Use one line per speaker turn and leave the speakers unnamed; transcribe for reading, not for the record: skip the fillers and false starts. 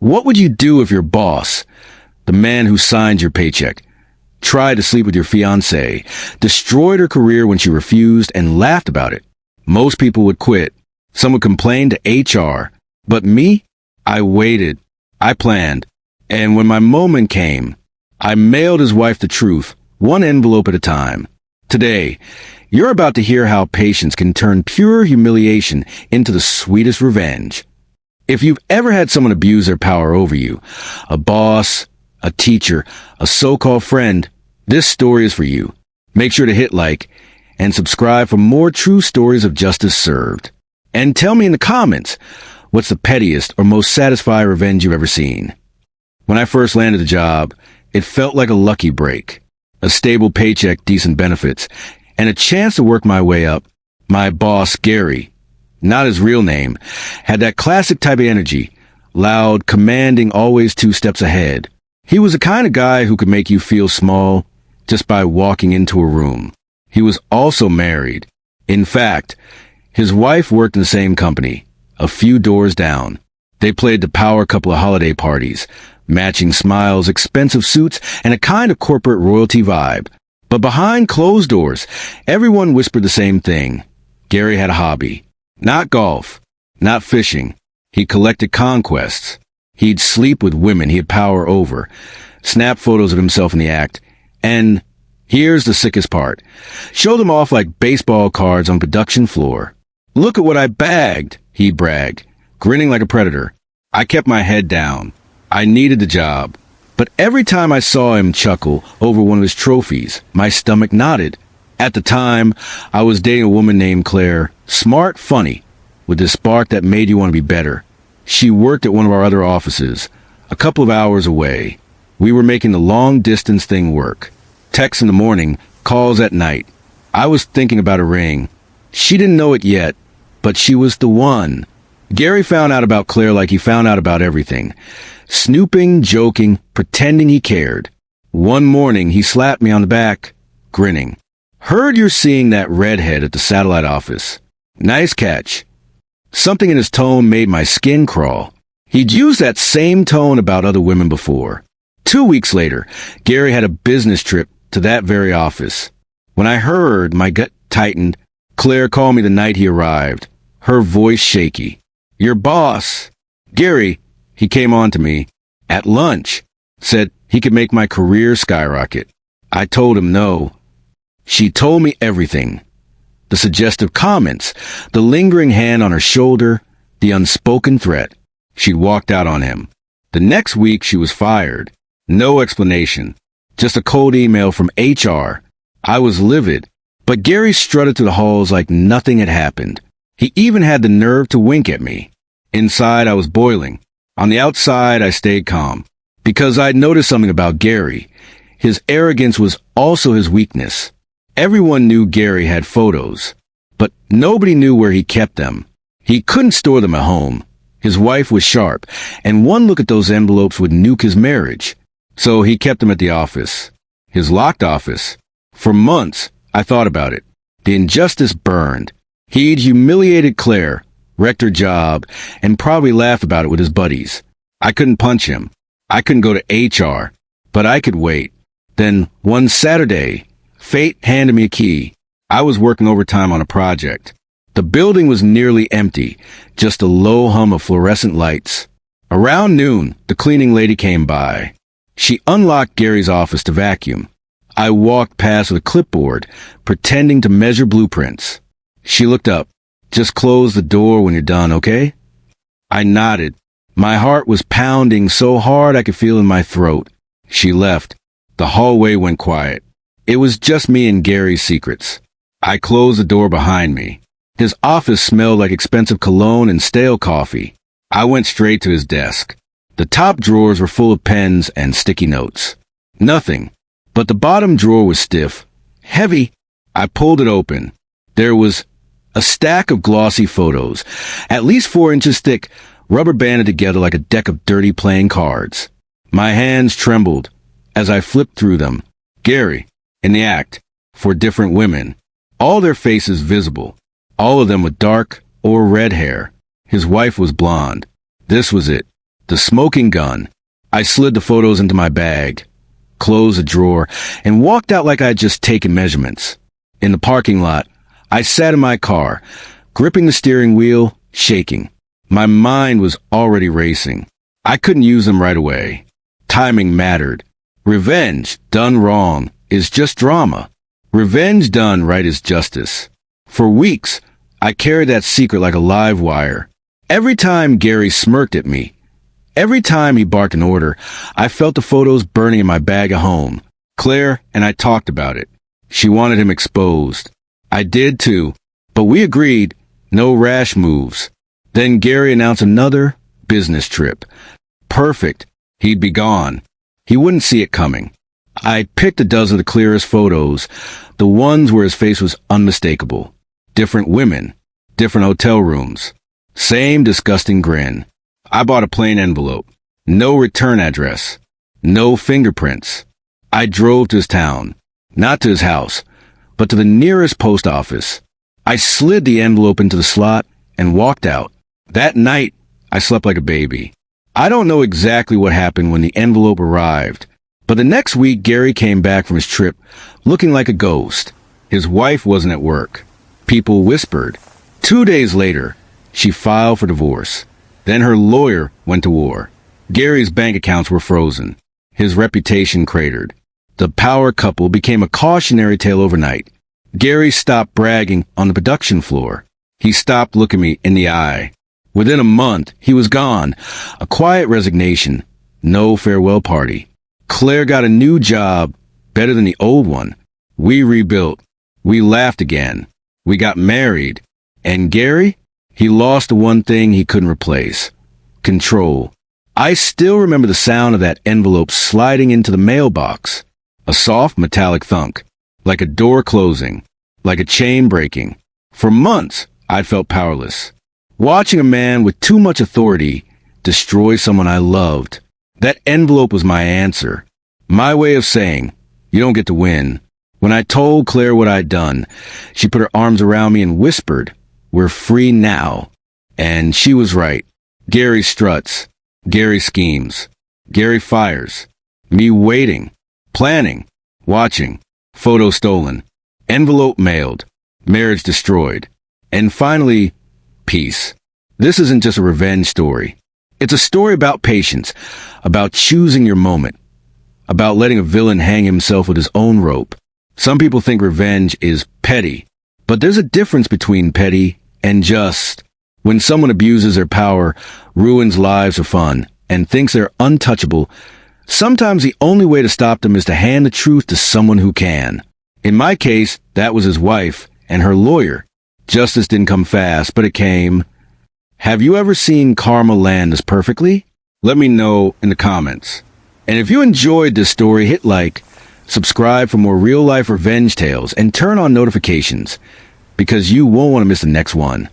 What would you do if your boss, the man who signed your paycheck, tried to sleep with your fiancée, destroyed her career when she refused, and laughed about it? Most people would quit. Some would complain to HR. But me? I waited. I planned. And when my moment came, I mailed his wife the truth, one envelope at a time. Today, you're about to hear how patience can turn pure humiliation into the sweetest revenge. If you've ever had someone abuse their power over you, a boss, a teacher, a so-called friend, this story is for you. Make sure to hit like and subscribe for more true stories of justice served. And tell me in the comments, what's the pettiest or most satisfying revenge you've ever seen? When I first landed the job, it felt like a lucky break. A stable paycheck, decent benefits, and a chance to work my way up. My boss, Gary, not his real name, had that classic type of energy, loud, commanding, always 2 steps ahead. He was the kind of guy who could make you feel small just by walking into a room. He was also married. In fact, his wife worked in the same company, a few doors down. They played the power couple of holiday parties, matching smiles, expensive suits, and a kind of corporate royalty vibe. But behind closed doors, everyone whispered the same thing. Gary had a hobby. Not golf, not fishing. He collected conquests. He'd sleep with women he had power over, snap photos of himself in the act, and here's the sickest part. Show them off like baseball cards on production floor. Look at what I bagged, he bragged, grinning like a predator. I kept my head down. I needed the job. But every time I saw him chuckle over one of his trophies, my stomach knotted. At the time, I was dating a woman named Claire, smart, funny, with this spark that made you want to be better. She worked at one of our other offices, a couple of hours away. We were making the long-distance thing work. Texts in the morning, calls at night. I was thinking about a ring. She didn't know it yet, but she was the one. Gary found out about Claire like he found out about everything. Snooping, joking, pretending he cared. One morning, he slapped me on the back, grinning. Heard you're seeing that redhead at the satellite office. Nice catch. Something in his tone made my skin crawl. He'd used that same tone about other women before. 2 weeks later, Gary had a business trip to that very office. When I heard, my gut tightened. Claire called me the night he arrived, her voice shaky. Your boss, Gary, he came on to me, at lunch, said he could make my career skyrocket. I told him no. She told me everything. The suggestive comments, the lingering hand on her shoulder, the unspoken threat. She'd walked out on him. The next week she was fired. No explanation. Just a cold email from HR. I was livid, but Gary strutted through the halls like nothing had happened. He even had the nerve to wink at me. Inside I was boiling. On the outside I stayed calm. Because I'd noticed something about Gary. His arrogance was also his weakness. Everyone knew Gary had photos, but nobody knew where he kept them. He couldn't store them at home. His wife was sharp, and one look at those envelopes would nuke his marriage. So he kept them at the office. His locked office. For months, I thought about it. The injustice burned. He'd humiliated Claire, wrecked her job, and probably laughed about it with his buddies. I couldn't punch him. I couldn't go to HR, but I could wait. Then, one Saturday, fate handed me a key. I was working overtime on a project. The building was nearly empty, just a low hum of fluorescent lights. Around noon, the cleaning lady came by. She unlocked Gary's office to vacuum. I walked past with a clipboard, pretending to measure blueprints. She looked up. Just close the door when you're done, okay? I nodded. My heart was pounding so hard I could feel it in my throat. She left. The hallway went quiet. It was just me and Gary's secrets. I closed the door behind me. His office smelled like expensive cologne and stale coffee. I went straight to his desk. The top drawers were full of pens and sticky notes. Nothing. But the bottom drawer was stiff. Heavy. I pulled it open. There was a stack of glossy photos, at least 4 inches thick, rubber banded together like a deck of dirty playing cards. My hands trembled as I flipped through them. Gary, in the act, for different women. All their faces visible. All of them with dark or red hair. His wife was blonde. This was it. The smoking gun. I slid the photos into my bag, closed the drawer, and walked out like I had just taken measurements. In the parking lot, I sat in my car, gripping the steering wheel, shaking. My mind was already racing. I couldn't use them right away. Timing mattered. Revenge done wrong is just drama. Revenge done right is justice. For weeks, I carried that secret like a live wire. Every time Gary smirked at me, every time he barked an order, I felt the photos burning in my bag at home. Claire and I talked about it. She wanted him exposed. I did too, but we agreed no rash moves. Then Gary announced another business trip. Perfect. He'd be gone. He wouldn't see it coming. I picked a dozen of the clearest photos, the ones where his face was unmistakable. Different women, different hotel rooms, same disgusting grin. I bought a plain envelope, no return address, no fingerprints. I drove to his town, not to his house, but to the nearest post office. I slid the envelope into the slot and walked out. That night, I slept like a baby. I don't know exactly what happened when the envelope arrived, but the next week Gary came back from his trip looking like a ghost. His wife wasn't at work. People whispered. 2 days later, she filed for divorce. Then her lawyer went to war. Gary's bank accounts were frozen. His reputation cratered. The power couple became a cautionary tale overnight. Gary stopped bragging on the production floor. He stopped looking me in the eye. Within a month, he was gone. A quiet resignation. No farewell party. Claire got a new job, better than the old one. We rebuilt. We laughed again. We got married. And Gary? He lost the one thing he couldn't replace. Control. I still remember the sound of that envelope sliding into the mailbox. A soft metallic thunk. Like a door closing. Like a chain breaking. For months, I'd felt powerless. Watching a man with too much authority destroy someone I loved. That envelope was my answer. My way of saying, you don't get to win. When I told Claire what I'd done, she put her arms around me and whispered, "We're free now." And she was right. Gary struts. Gary schemes. Gary fires. Me waiting. Planning. Watching. Photo stolen. Envelope mailed. Marriage destroyed. And finally, peace. This isn't just a revenge story. It's a story about patience, about choosing your moment, about letting a villain hang himself with his own rope. Some people think revenge is petty, but there's a difference between petty and just. When someone abuses their power, ruins lives for fun, and thinks they're untouchable, sometimes the only way to stop them is to hand the truth to someone who can. In my case, that was his wife and her lawyer. Justice didn't come fast, but it came. Have you ever seen karma land as perfectly? Let me know in the comments. And if you enjoyed this story, hit like, subscribe for more real-life revenge tales, and turn on notifications, because you won't want to miss the next one.